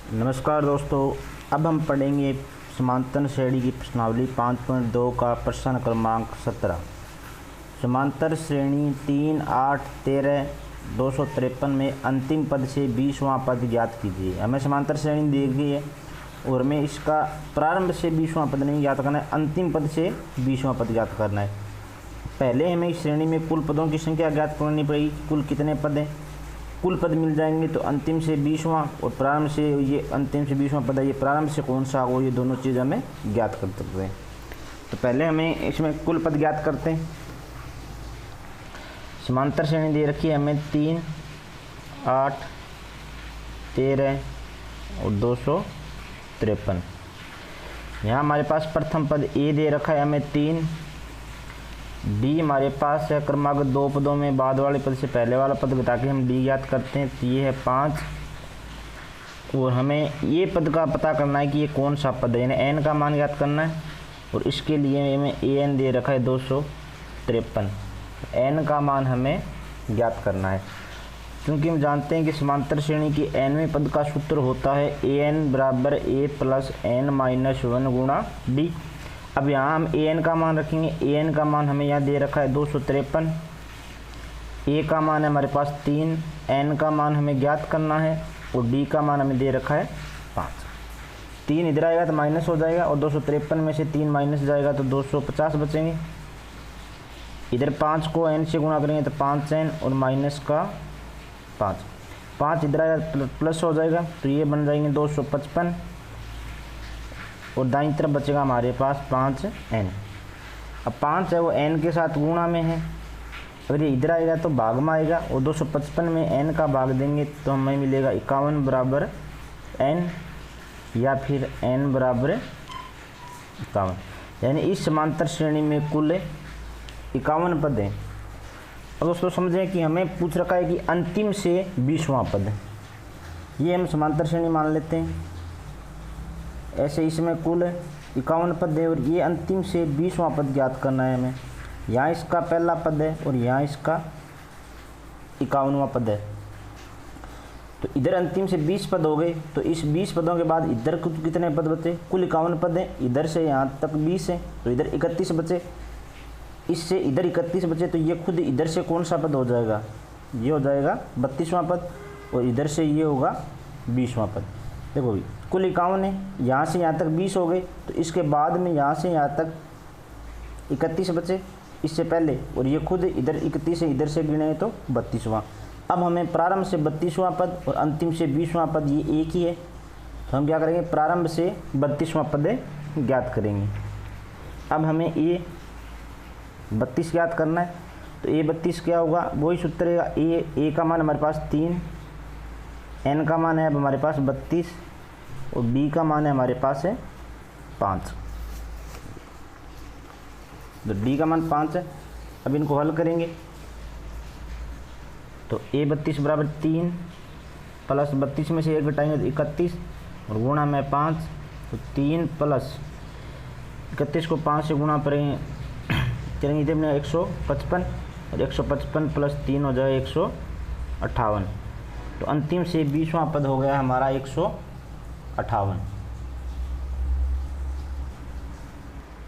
नमस्कार दोस्तों, अब हम पढ़ेंगे समांतर श्रेणी की प्रश्नावली 5.2 का प्रश्न क्रमांक 17। समांतर श्रेणी 3, 8, 13, 253 में अंतिम पद से 20वां पद ज्ञात कीजिए। हमें समांतर श्रेणी दी गई है और हमें इसका प्रारंभ से 20वां पद नहीं ज्ञात करना है, अंतिम पद से 20वां पद ज्ञात करना है। पहले हमें इस श्रेणी में कुल पदों की संख्या ज्ञात करनी पड़ेगी। कुल कितने पद हैं, कुल पद मिल जाएंगे तो अंतिम से 20वां और प्रारंभ से ये अंतिम से 20वां पद है, ये प्रारंभ से कौन सा हो, ये दोनों चीज़ हमें ज्ञात कर सकते हैं। तो पहले हमें इसमें कुल पद ज्ञात करते हैं। समांतर श्रेणी दे रखी है हमें 3, 8, 13 और 253। यहाँ हमारे पास प्रथम पद ए दे रखा है हमें 3, डी हमारे पास है क्रमांक 2 पदों में बाद वाले पद से पहले वाला पद घटा के हम डी ज्ञात करते हैं, तो ये है 5। और हमें ये पद का पता करना है कि ये कौन सा पद है, यानी एन का मान ज्ञात करना है। और इसके लिए हमें ए एन दे रखा है 253, एन का मान हमें ज्ञात करना है। क्योंकि हम जानते हैं कि समांतर श्रेणी की एनवें पद का सूत्र होता है ए एन बराबर ए प्लस एन माइनस 1 गुणा डी। अब यहाँ हम ए एन का मान रखेंगे। ए एन का मान हमें यहाँ दे रखा है 253, ए का मान है हमारे पास 3, एन का मान हमें ज्ञात करना है और डी का मान हमें दे रखा है 5। 3 इधर आएगा तो माइनस हो जाएगा और 253 में से 3 माइनस जाएगा तो 250 बचेंगे। इधर 5 को एन से गुणा करेंगे तो 5 एन और माइनस का 5 इधर आएगा प्लस हो जाएगा, तो ये बन जाएंगे 255 और दाईं तरफ बचेगा हमारे पास 5 एन। अब 5 है वो एन के साथ गुणा में है, अगर ये इधर आएगा तो भाग में आएगा और 255 में एन का भाग देंगे तो हमें मिलेगा 51 बराबर एन या फिर एन बराबर 51। यानी इस समांतर श्रेणी में कुल 51 पद हैं। अब दोस्तों समझें कि हमें पूछ रखा है कि अंतिम से 20वां पद, ये हम समांतर श्रेणी मान लेते हैं। ऐसे इसमें कुल 51 पद है और ये अंतिम से 20वां पद ज्ञात करना है हमें। यहाँ इसका पहला पद है और यहाँ इसका 51वां पद है। तो इधर अंतिम से 20 पद हो गए, तो इस 20 पदों के बाद इधर कुछ कितने पद बचे, कुल 51 पद है। इधर से यहाँ तक 20 है तो इधर 31 बचे, इससे इधर 31 बचे, तो ये खुद इधर से कौन सा पद हो जाएगा, ये हो जाएगा 32वां पद और इधर से ये होगा 20वां पद। देखो भाई कुल 51 है, यहाँ से यहाँ तक 20 हो गए, तो इसके बाद में यहाँ से यहाँ तक 31 बचे इससे पहले, और ये खुद इधर 31 है, इधर से गिने तो 32वां। अब हमें प्रारंभ से 32वां पद और अंतिम से 20वां पद ये एक ही है, तो हम क्या करेंगे, प्रारंभ से 32वां पद ज्ञात करेंगे। अब हमें ये 32 ज्ञात करना है, तो ए 32 क्या होगा, वही सूत्र रहेगा। ए का मान हमारे पास 3, एन का मान है अब हमारे पास 32 और डी का मान है हमारे पास है 5। तो डी का मान 5 है। अब इनको हल करेंगे तो ए 32 बराबर 3 प्लस 32 में से 1 घटाएंगे तो 31 और गुणा में 5, तो 3 प्लस 31 को 5 से गुणा करेंगे इधर में 155 और 155 प्लस 3 हो जाएगा 158। तो अंतिम से 20वां पद हो गया हमारा 158।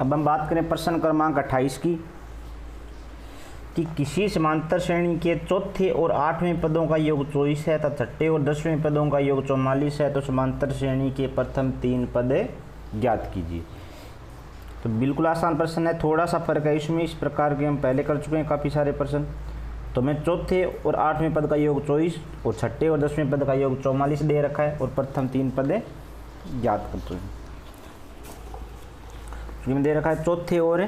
अब हम बात करें प्रश्न क्रमांक 28 की, कि किसी समांतर श्रेणी के चौथे और 8वें पदों का योग 24 है तथा छठे और 10वें पदों का योग 44 है, तो समांतर श्रेणी के प्रथम 3 पद ज्ञात कीजिए। तो बिल्कुल आसान प्रश्न है, थोड़ा सा फर्क है इसमें, इस प्रकार के हम पहले कर चुके हैं काफ़ी सारे प्रश्न। तो मैं चौथे और 8वें पद का योग 24 और छठे और 10वें पद का योग 44 दे रखा है और प्रथम 3 पद ज्ञात करते हैं। इसमें दे रखा है चौथे और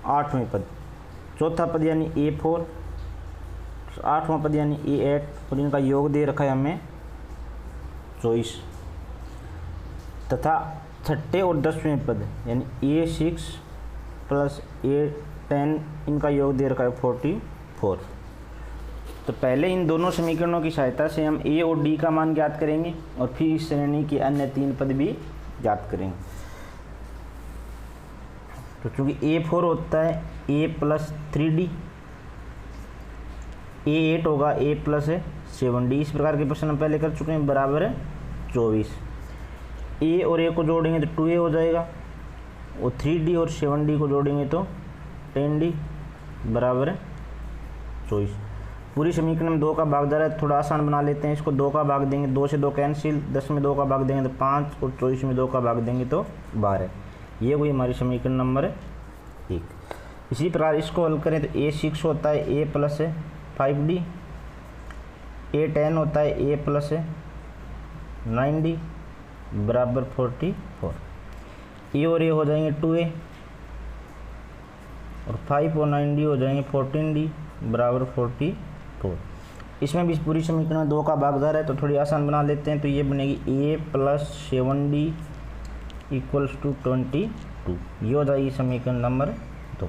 8वें पद, चौथा पद यानी A4, 8वां पद यानी A8 और इनका योग दे रखा है हमें 24 तथा छठे और 10वें पद यानी A6 प्लस A10 इनका योग दे रखा है 44। तो पहले इन दोनों समीकरणों की सहायता से हम ए और डी का मान ज्ञात करेंगे और फिर इस श्रेणी के अन्य 3 पद भी ज्ञात करेंगे। तो चूँकि A4 होता है A प्लस 3D, A8 होगा A प्लस 7D। इस प्रकार के प्रश्न हम पहले कर चुके हैं, बराबर है 24। ए और ए को जोड़ेंगे तो 2a हो जाएगा, और 3d और 7d को जोड़ेंगे तो 10d बराबर है 24। पूरी समीकरण में 2 का भाग जा रहा है, थोड़ा आसान बना लेते हैं इसको। 2 का भाग देंगे, 2 से 2 कैंसिल, 10 में 2 का भाग देंगे तो 5, और 24 में 2 का भाग देंगे तो 12। ये कोई हमारी समीकरण नंबर 1। इसी प्रकार इसको हल करें तो a6 होता है a प्लस है 5d, a10 होता है a प्लस है 9d बराबर 44। ए और ए हो जाएंगे 2a, और 5 और 9d हो जाएंगे 14d बराबर 44। इसमें भी पूरी समीकरण में 2 का भाग जा रहा है तो थोड़ी आसान बना लेते हैं। तो ये बनेगी a plus 7d equals to 22। ये हो जाएगी समीकरण नंबर 2।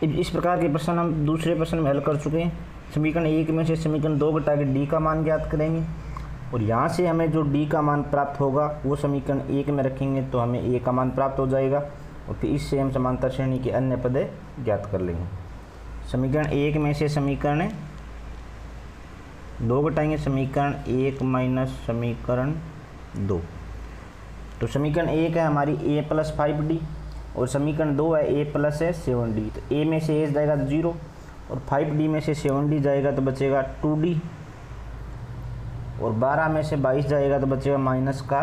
इस प्रकार के प्रश्न हम दूसरे प्रश्न में हल कर चुके हैं। समीकरण 1 में से समीकरण 2 घटा के d का मान ज्ञात करेंगे, और यहाँ से हमें जो d का मान प्राप्त होगा वो समीकरण 1 में रखेंगे तो हमें a का मान प्राप्त हो जाएगा, और फिर इससे हम समांतर श्रेणी के अन्य पद ज्ञात कर लेंगे। समीकरण 1 में से समीकरण 2 घटाएंगे, समीकरण 1 माइनस समीकरण 2। तो समीकरण 1 है हमारी a प्लस 5d, और समीकरण 2 है a प्लस है 7d। तो a में से a जाएगा तो 0, और 5d में से 7d जाएगा तो बचेगा 2d, और 12 में से 22 जाएगा तो बचेगा माइनस का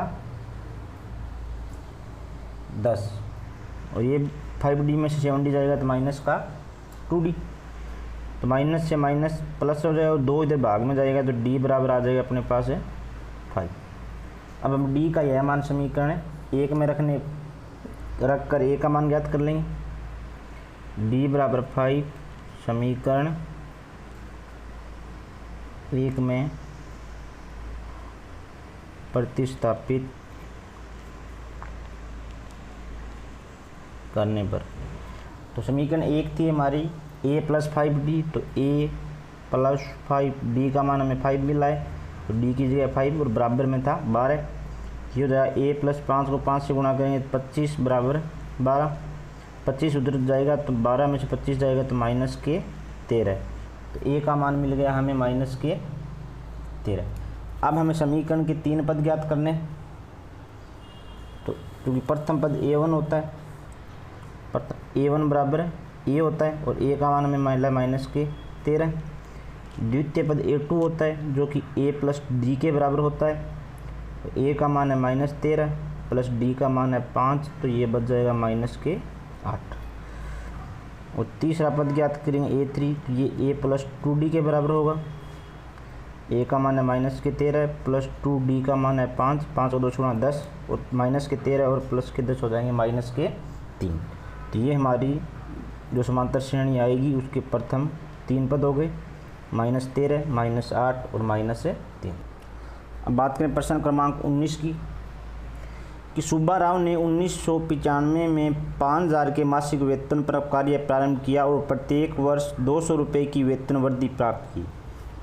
10, और ये 5d में से 7d जाएगा तो माइनस का 2d। तो माइनस से माइनस प्लस हो जाएगा, और 2 इधर भाग में जाएगा तो d बराबर आ जाएगा अपने पास है 5। अब हम d का यह मान समीकरण है 1 में रख कर a का मान ज्ञात कर लेंगे। d बराबर 5 समीकरण 1 में प्रतिस्थापित करने पर, तो समीकरण 1 थी हमारी a प्लस 5d, तो a प्लस 5d का मान हमें 5 मिला है, तो d की जगह 5 और बराबर में था 12। ये हो जाएगा a प्लस 5 को 5 से गुणा करेंगे तो 25 बराबर 12। 25 उधर जाएगा तो 12 में से 25 जाएगा तो माइनस के 13। तो a का मान मिल गया हमें माइनस के 13। अब हमें समीकरण के 3 पद ज्ञात करने, तो क्योंकि प्रथम पद a1 होता है, a1 बराबर a होता है, और a का मान हमें मिला माइनस के 13। द्वितीय पद a2 होता है जो कि a प्लस d के बराबर होता है, तो a का मान है माइनस 13 प्लस d का मान है 5, तो ये बच जाएगा माइनस के 8। और तीसरा पद ज्ञात करेंगे a3, तो ये a प्लस 2d के बराबर होगा। a का मान है माइनस के 13 प्लस 2d का मान है 5, 5 और 2 गुणा 10, और माइनस के 13 और प्लस के 10 हो जाएंगे माइनस के 3। तो ये हमारी जो समांतर श्रेणी आएगी उसके प्रथम 3 पद हो गए, माइनस 13, माइनस 8 और माइनस 3। अब बात करें प्रश्न क्रमांक 19 की, कि सुब्बा राव ने 1995 में 5000 के मासिक वेतन पर कार्य प्रारंभ किया और प्रत्येक वर्ष 200 रुपये की वेतन वृद्धि प्राप्त की।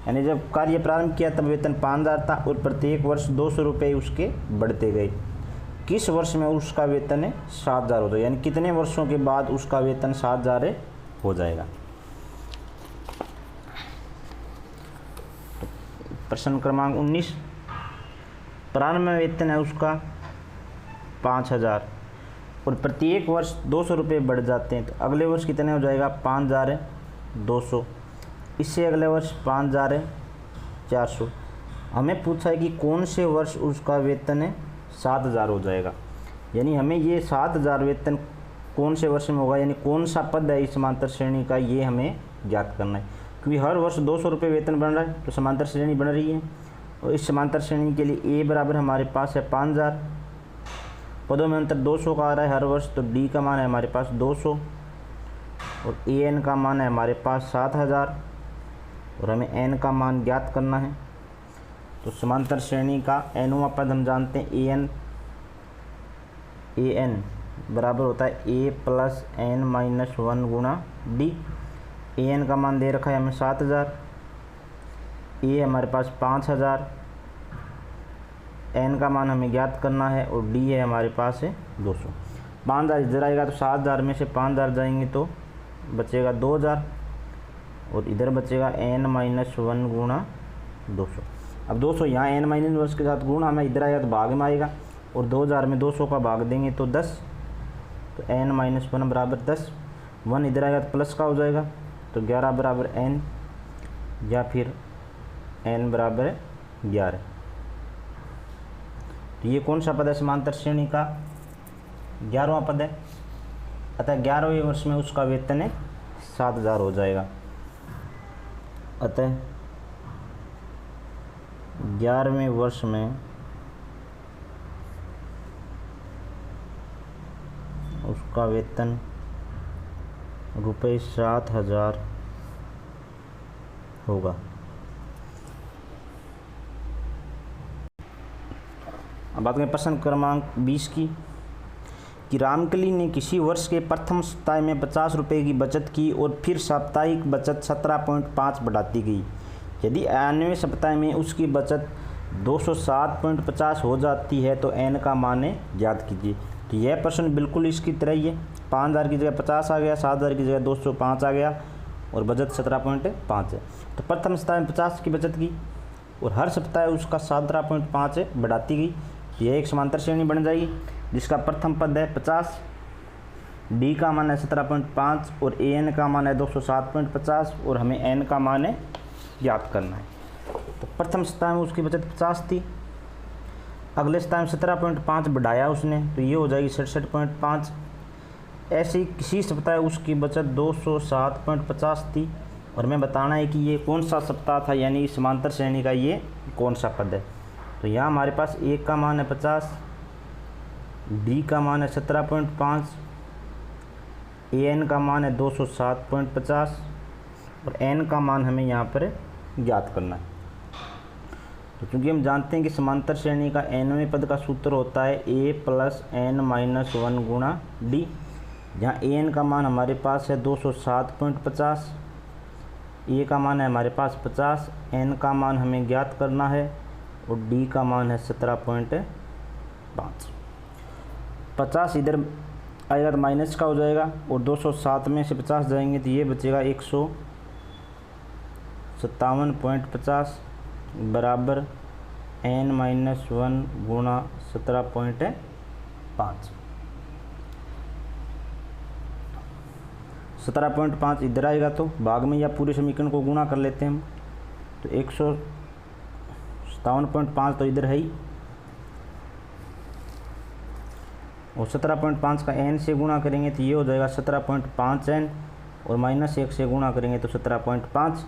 यानी जब कार्य प्रारंभ किया तब वेतन 5000 था और प्रत्येक वर्ष 200 रुपये उसके बढ़ते गए। किस वर्ष में उसका वेतन 7000 हो जाएगा, यानी कितने वर्षों के बाद उसका वेतन 7000 हो जाएगा। प्रश्न क्रमांक 19, प्रारंभ में वेतन है उसका 5000 और प्रत्येक वर्ष 200 रुपये बढ़ जाते हैं, तो अगले वर्ष कितने हो जाएगा 5200, इससे अगले वर्ष 5400। हमें पूछा है कि कौन से वर्ष उसका वेतन 7000 हो जाएगा, यानी हमें ये 7000 वेतन कौन से वर्ष में होगा, यानी कौन सा पद है इस समांतर श्रेणी का, ये हमें ज्ञात करना है। क्योंकि हर वर्ष 200 रुपये वेतन बन रहा है तो समांतर श्रेणी बन रही है, और इस समांतर श्रेणी के लिए a बराबर हमारे पास है 5000, पदों में अंतर 200 का आ रहा है हर वर्ष, तो d का मान है हमारे पास 200 और an का मान है हमारे पास 7000 और हमें n का मान ज्ञात करना है। तो समांतर श्रेणी का nवां पद हम जानते हैं an बराबर होता है a प्लस n माइनस 1 गुणा d। an का मान दे रखा है हमें 7000, a हमारे पास 5000, n का मान हमें ज्ञात करना है और d है हमारे पास 200। 5000 इधर आएगा तो 7000 में से 5000 जाएंगे तो बचेगा 2000 और इधर बचेगा n माइनस 1 गुणा 200। अब 200 यहाँ n माइनस इनवर्स के साथ गुणा में इधर आएगा तो भाग में आएगा, और 2000 में 200 का भाग देंगे तो 10, तो n माइनस 1 बराबर 10, 1 इधर आएगा तो प्लस का हो जाएगा, तो 11 बराबर n, या फिर n बराबर 11। तो ये कौन सा पद है समांतर श्रेणी का? 11वां पद है, अतः 11वें वर्ष में उसका वेतन है 7000 हो जाएगा। अतः 11वें वर्ष में उसका वेतन ₹7000 होगा। अब बात करें प्रश्न क्रमांक 20 की, कि रामकली ने किसी वर्ष के प्रथम सप्ताह में 50 रुपये की बचत की और फिर साप्ताहिक बचत 17.5 बढ़ाती गई। यदि 90वें सप्ताह में उसकी बचत 207.50 हो जाती है तो n का मान ज्ञात कीजिए। तो यह प्रश्न बिल्कुल इसकी तरह ही है, 5000 की जगह 50 आ गया, 7000 की जगह 205 आ गया और बचत 17.5 है। तो प्रथम सप्ताह में 50 की बचत की और हर सप्ताह उसका 17.5 बढ़ाती गई। यह एक समांतर श्रेणी बन जाएगी जिसका प्रथम पद है 50, डी का मान है 17.5 और ए एन का मान है 207.50 और हमें एन का मान है ज्ञात करना है। तो प्रथम सप्ताह में उसकी बचत 50 थी, अगले सप्ताह में 17.5 बढ़ाया उसने, तो ये हो जाएगी 67.5। ऐसे ही किसी सप्ताह उसकी बचत 207.50 थी और हमें बताना है कि ये कौन सा सप्ताह था, यानी समांतर श्रेणी का ये कौन सा पद है। तो यहाँ हमारे पास ए का मान है 50, डी का मान है 17.5, ए एन का मान है 207.50 और एन का मान हमें यहाँ पर ज्ञात करना है। तो चूँकि हम जानते हैं कि समांतर श्रेणी का nवें पद का सूत्र होता है a प्लस n माइनस 1 गुणा डी, जहाँ ए एन का मान हमारे पास है 207.50, ए का मान है हमारे पास 50, एन का मान हमें ज्ञात करना है और डी का मान है 17.5। 50 इधर आएगा तो माइनस का हो जाएगा और 207 में से 50 जाएंगे तो ये बचेगा 157.50 बराबर n माइनस 1 गुणा 17.5। 17.5 इधर आएगा तो भाग में या पूरे समीकरण को गुणा कर लेते हैं हम, तो 157.5 तो इधर है ही और 17.5 का n से गुणा करेंगे तो ये हो जाएगा 17.5n और माइनस 1 से गुणा करेंगे तो 17.5।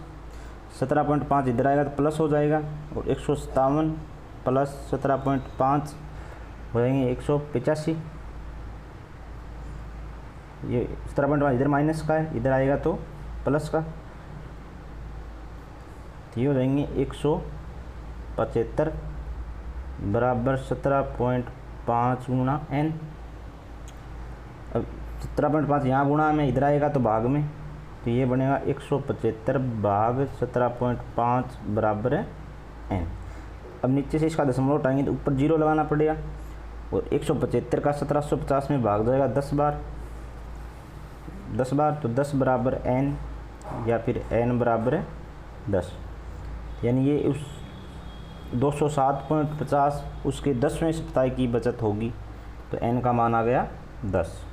17.5 इधर आएगा तो प्लस हो जाएगा और 157 प्लस 17.5 हो जाएंगे 185। ये 17.5 इधर माइनस का है, इधर आएगा तो प्लस का, तो ये हो जाएंगे 175 बराबर 17.5 गुणा n। अब 17.5 यहाँ गुणा में इधर आएगा तो भाग में, तो ये बनेगा 175 भाग 17.5 बराबर है n। अब नीचे से इसका दशमलव उठाएंगे तो ऊपर 0 लगाना पड़ेगा और 175 का 1750 में भाग जाएगा 10 बार, तो 10 बराबर n या फिर n बराबर है 10, यानी ये उस 207.50 उसके 10वें सप्ताह की बचत होगी, तो n का मान आ गया 10।